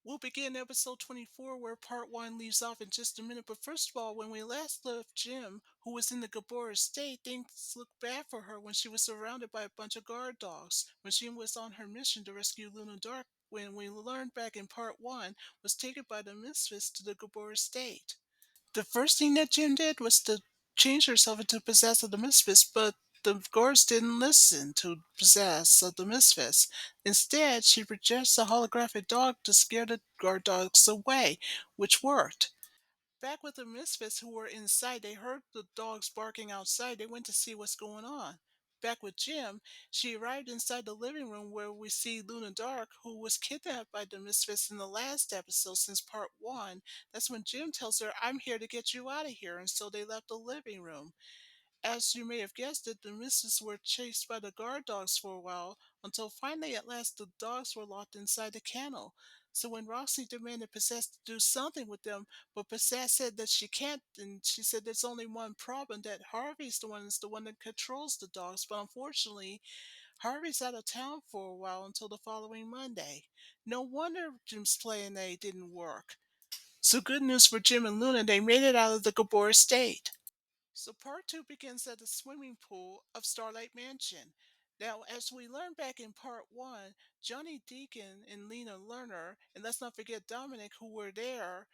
We'll begin episode 24, where part 1 leaves off in just a minute. But first of all, when we last left Jim, who was in the Gabor estate, things looked bad for her when she was surrounded by a bunch of guard dogs. When she was on her mission to rescue Luna Dark, when we learned back in part 1, was taken by the Misfits to the Gabor estate. The first thing that Jim did was to change herself into possessed of the Misfits, but the guards didn't listen to possess of the Misfits. Instead, she projects a holographic dog to scare the guard dogs away, which worked. Back with the Misfits who were inside, they heard the dogs barking outside. They went to see what's going on. Back with Jim, she arrived inside the living room where we see Luna Dark, who was kidnapped by the Misfits in the last episode since part 1. That's when Jim tells her, "I'm here to get you out of here," and so they left the living room. As you may have guessed it, the missus were chased by the guard dogs for a while, until finally at last the dogs were locked inside the kennel. So when Roxy demanded Possess to do something with them, but Possess said that she can't, and she said there's only one problem, that Harvey's the one that controls the dogs, but unfortunately Harvey's out of town for a while until the following Monday. No wonder Jim's plan A didn't work. So good news for Jim and Luna, they made it out of the Gabor estate. So part 2 begins at the swimming pool of Starlight Mansion. Now, as we learned back in part 1, Johnny Deacon and Lena Lerner, and let's not forget Dominic, who were there,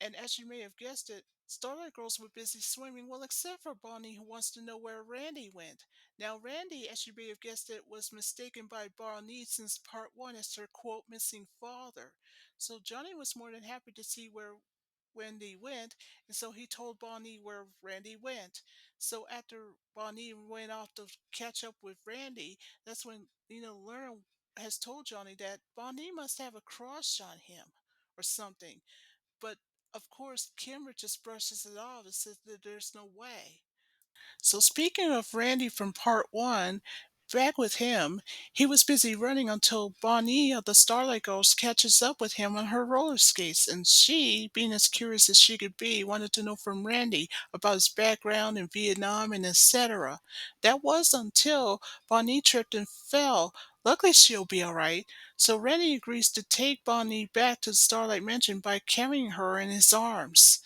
and as you may have guessed it, Starlight Girls were busy swimming, well, except for Bonnie, who wants to know where Randy went. Now, Randy, as you may have guessed it, was mistaken by Bonnie since part 1 as her quote missing father. So Johnny was more than happy to see where Randy went, and so he told Bonnie where Randy went. So after Bonnie went off to catch up with Randy, that's when Lerner has told Johnny that Bonnie must have a crush on him or something. But of course, Kimber just brushes it off and says that there's no way. So speaking of Randy from part 1, back with him, he was busy running until Bonnie of the Starlight Girls catches up with him on her roller skates, and she, being as curious as she could be, wanted to know from Randy about his background in Vietnam and etc. That was until Bonnie tripped and fell. Luckily she'll be alright. So Randy agrees to take Bonnie back to the Starlight Mansion by carrying her in his arms.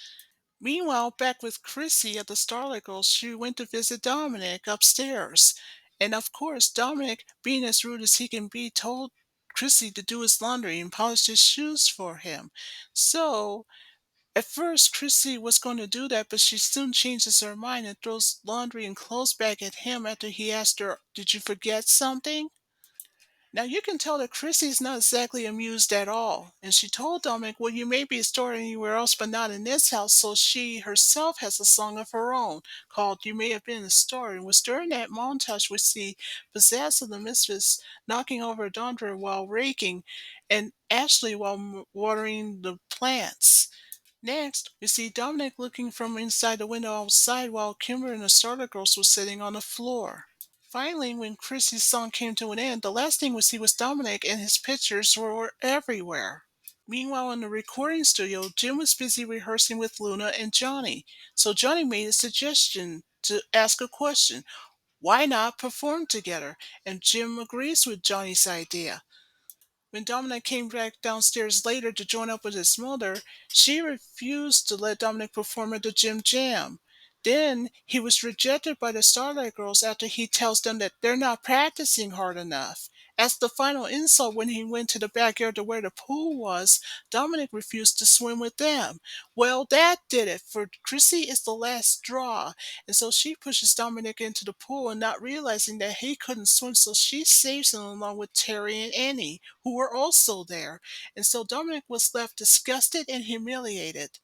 Meanwhile, back with Chrissy at the Starlight Girls, she went to visit Dominic upstairs. And of course, Dominic, being as rude as he can be, told Chrissy to do his laundry and polish his shoes for him. So, at first, Chrissy was going to do that, but she soon changes her mind and throws laundry and clothes back at him after he asked her, "Did you forget something?" Now you can tell that Chrissy's not exactly amused at all, and she told Dominic, "Well, you may be stored anywhere else, but not in this house." So she herself has a song of her own called "You May Have Been in the Store." And it was during that montage we see Pizzazz and the Misfits knocking over Dondra while raking, and Ashley while watering the plants. Next, we see Dominic looking from inside the window outside while Kimber and the Starter Girls were sitting on the floor. Finally, when Chrissy's song came to an end, the last thing we see was Dominic, and his pictures were everywhere. Meanwhile, in the recording studio, Jim was busy rehearsing with Luna and Johnny. So Johnny made a suggestion to ask a question: why not perform together? And Jim agrees with Johnny's idea. When Dominic came back downstairs later to join up with his mother, she refused to let Dominic perform at the gym jam. Then he was rejected by the Starlight Girls after he tells them that they're not practicing hard enough. As the final insult, when he went to the backyard to where the pool was, Dominic refused to swim with them. Well, that did it, for Chrissy is the last straw, and so she pushes Dominic into the pool, and not realizing that he couldn't swim, so she saves him along with Terry and Annie, who were also there. And so Dominic was left disgusted and humiliated.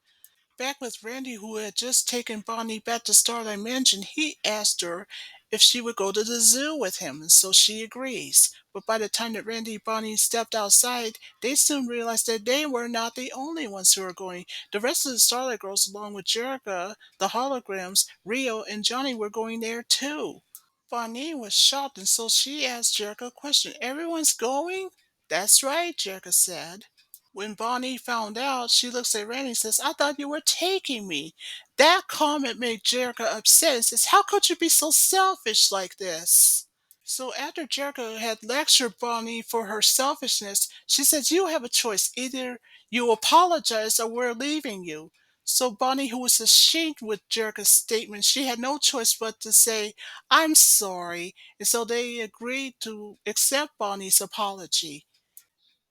Back with Randy, who had just taken Bonnie back to Starlight Mansion, he asked her if she would go to the zoo with him, and so she agrees. But by the time that Randy and Bonnie stepped outside, they soon realized that they were not the only ones who were going. The rest of the Starlight Girls, along with Jerica, the holograms, Rio, and Johnny, were going there too. Bonnie was shocked, and so she asked Jerica a question. "Everyone's going?" "That's right," Jerica said. When Bonnie found out, she looks at Randy and says, "I thought you were taking me." That comment made Jerica upset and says, "How could you be so selfish like this?" So after Jericho had lectured Bonnie for her selfishness, she said, "You have a choice. Either you apologize or we're leaving you." So Bonnie, who was ashamed with Jericho's statement, she had no choice but to say, "I'm sorry." And so they agreed to accept Bonnie's apology.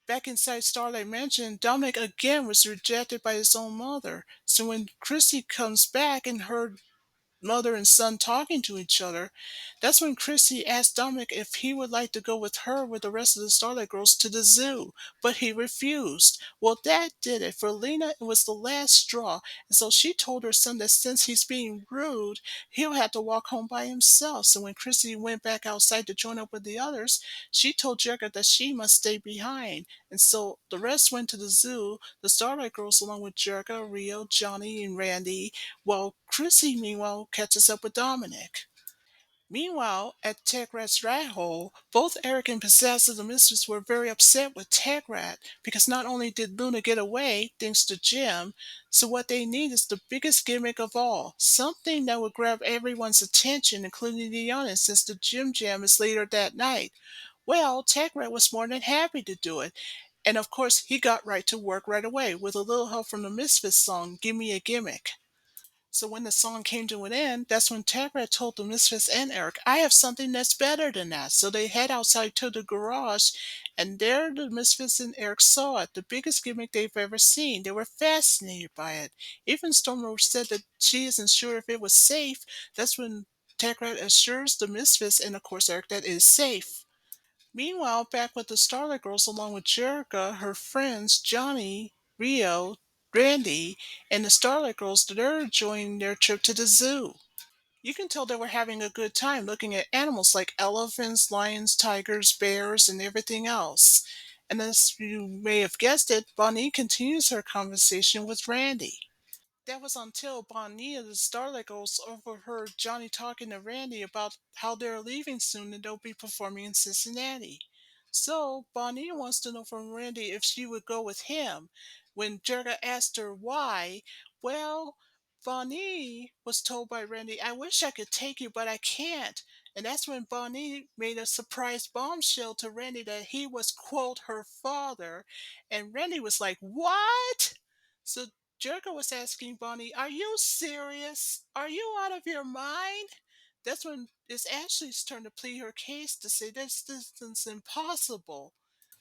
Back inside Starlight Mansion, Dominic again was rejected by his own mother. So when Chrissy comes back and her mother and son talking to each other, that's when Chrissy asked Dominic if he would like to go with her with the rest of the Starlight Girls to the zoo, but he refused. Well, that did it. For Lena, it was the last straw, and so she told her son that since he's being rude, he'll have to walk home by himself. So when Chrissy went back outside to join up with the others, she told Jericho that she must stay behind, and so the rest went to the zoo, the Starlight Girls along with Jericho, Rio, Johnny, and Randy, while Chrissy, meanwhile, catches up with Dominic. Meanwhile, at Tech Rat's rat hole, both Eric and Possessor the Misfits were very upset with Tech Rat because not only did Luna get away, thanks to Jim, so what they need is the biggest gimmick of all, something that would grab everyone's attention, including the audience, since the Jim Jam is later that night. Well, Tech Rat was more than happy to do it, and of course, he got right to work right away with a little help from the Misfits song, "Gimme a Gimmick." So when the song came to an end, that's when Tara told the Misfits and Eric, "I have something that's better than that." So they head outside to the garage, and there the Misfits and Eric saw it, the biggest gimmick they've ever seen. They were fascinated by it. Even Stormrose said that she isn't sure if it was safe. That's when Tara assures the Misfits and of course Eric that it is safe. Meanwhile, back with the Starlight Girls along with Jerica, her friends Johnny, Rio, Randy, and the Starlight Girls, they're enjoying their trip to the zoo. You can tell they were having a good time looking at animals like elephants, lions, tigers, bears, and everything else. And as you may have guessed it, Bonnie continues her conversation with Randy. That was until Bonnie and the Starlight Girls overheard Johnny talking to Randy about how they're leaving soon and they'll be performing in Cincinnati. So Bonnie wants to know from Randy if she would go with him. When Jerga asked her why, well, Bonnie was told by Randy, "I wish I could take you, but I can't." And that's when Bonnie made a surprise bombshell to Randy that he was, quote, her father. And Randy was like, "What?" So Jericho was asking Bonnie, "Are you serious? Are you out of your mind?" That's when it's Ashley's turn to plead her case to say this is impossible.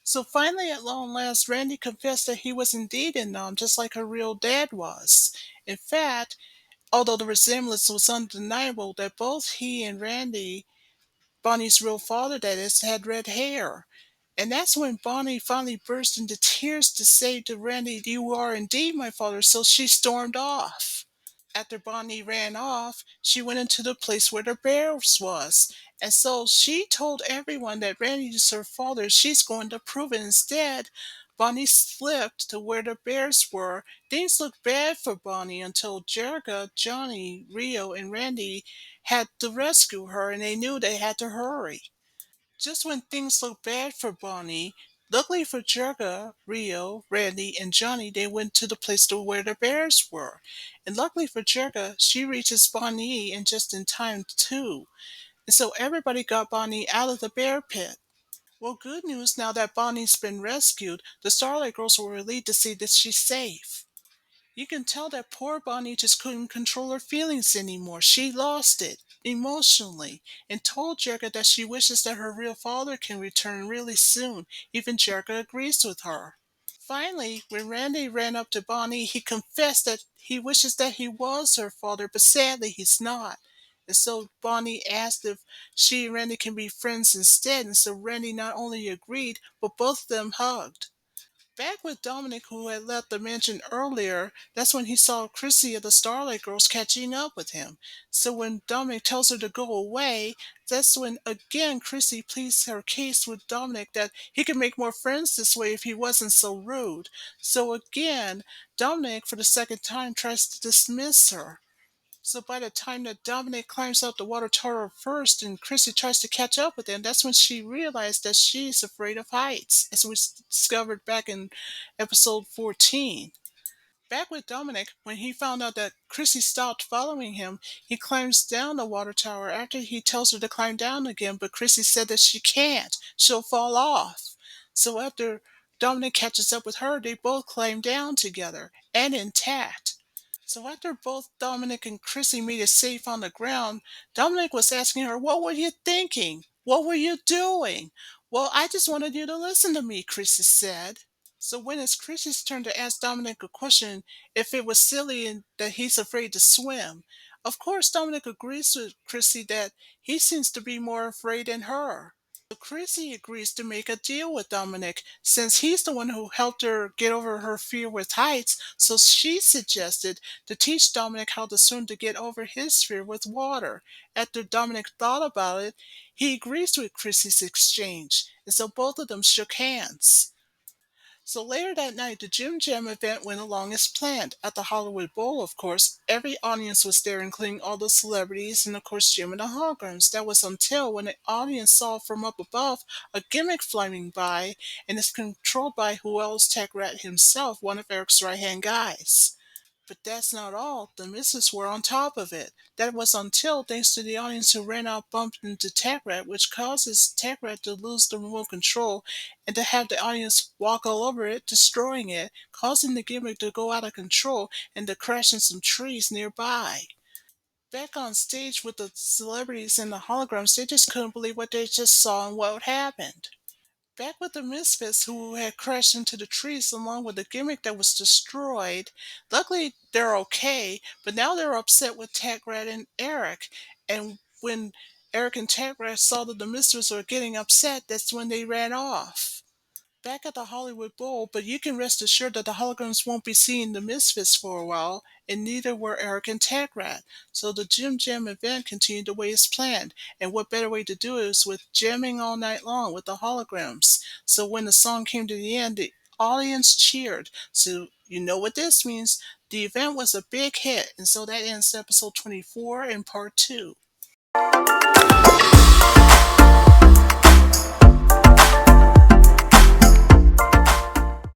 So finally, at long last, Randy confessed that he was indeed in Nam, just like her real dad was. In fact, although the resemblance was undeniable, that both he and Randy, Bonnie's real father that is, had red hair. And that's when Bonnie finally burst into tears to say to Randy, "You are indeed my father," so she stormed off. After Bonnie ran off, she went into the place where the bears was. And so she told everyone that Randy is her father. She's going to prove it. Instead, Bonnie slipped to where the bears were. Things looked bad for Bonnie until Jerica, Johnny, Rio, and Randy had to rescue her, and they knew they had to hurry. Just when things looked bad for Bonnie, luckily for Jerica, Rio, Randy, and Johnny, they went to the place to where the bears were. And luckily for Jerica, she reaches Bonnie and just in time too. And so everybody got Bonnie out of the bear pit. Well, good news now that Bonnie's been rescued, the Starlight Girls were relieved to see that she's safe. You can tell that poor Bonnie just couldn't control her feelings anymore. She lost it emotionally and told Jerica that she wishes that her real father can return really soon. Even Jerica agrees with her. Finally, when Randy ran up to Bonnie, he confessed that he wishes that he was her father, but sadly he's not. And so Bonnie asked if she and Randy can be friends instead, and so Randy not only agreed, but both of them hugged. Back with Dominic, who had left the mansion earlier, that's when he saw Chrissy of the Starlight Girls catching up with him. So when Dominic tells her to go away, that's when again Chrissy pleads her case with Dominic that he could make more friends this way if he wasn't so rude. So again, Dominic, for the second time, tries to dismiss her. So by the time that Dominic climbs up the water tower first and Chrissy tries to catch up with him, that's when she realized that she's afraid of heights, as we discovered back in episode 14. Back with Dominic, when he found out that Chrissy stopped following him, he climbs down the water tower after he tells her to climb down again, but Chrissy said that she can't. She'll fall off. So after Dominic catches up with her, they both climb down together and intact. So after both Dominic and Chrissy made it safe on the ground, Dominic was asking her, "What were you thinking? What were you doing?" "Well, I just wanted you to listen to me," Chrissy said. So when it's Chrissy's turn to ask Dominic a question, if it was silly and that he's afraid to swim, of course Dominic agrees with Chrissy that he seems to be more afraid than her. So Chrissy agrees to make a deal with Dominic since he's the one who helped her get over her fear with heights. So she suggested to teach Dominic how to swim to get over his fear with water. After Dominic thought about it, he agrees with Chrissy's exchange, and so both of them shook hands. So later that night, the Jim Jam event went along as planned. At the Hollywood Bowl, of course, every audience was there, including all the celebrities and, of course, Jim and the holograms. That was until when the audience saw from up above a gimmick flying by, and it's controlled by who else Tech Rat himself, one of Eric's right-hand guys. But that's not all. The Misfits were on top of it. That was until, thanks to the audience who ran out, bumped into Techrat, which causes Techrat to lose the remote control and to have the audience walk all over it, destroying it, causing the gimmick to go out of control and to crash in some trees nearby. Back on stage with the celebrities and the holograms, they just couldn't believe what they just saw and what happened. Back with the Misfits, who had crashed into the trees along with the gimmick that was destroyed. Luckily, they're okay, but now they're upset with Tagrat and Eric. And when Eric and Tagrat saw that the Misfits were getting upset, that's when they ran off. Back at the Hollywood Bowl, but you can rest assured that the holograms won't be seeing the Misfits for a while, and neither were Eric and Tagrat. So the Jim Jam event continued the way it's planned, and what better way to do it is with jamming all night long with the holograms. So when the song came to the end, the audience cheered. So you know what this means. The event was a big hit, and so that ends episode 24 and part 2.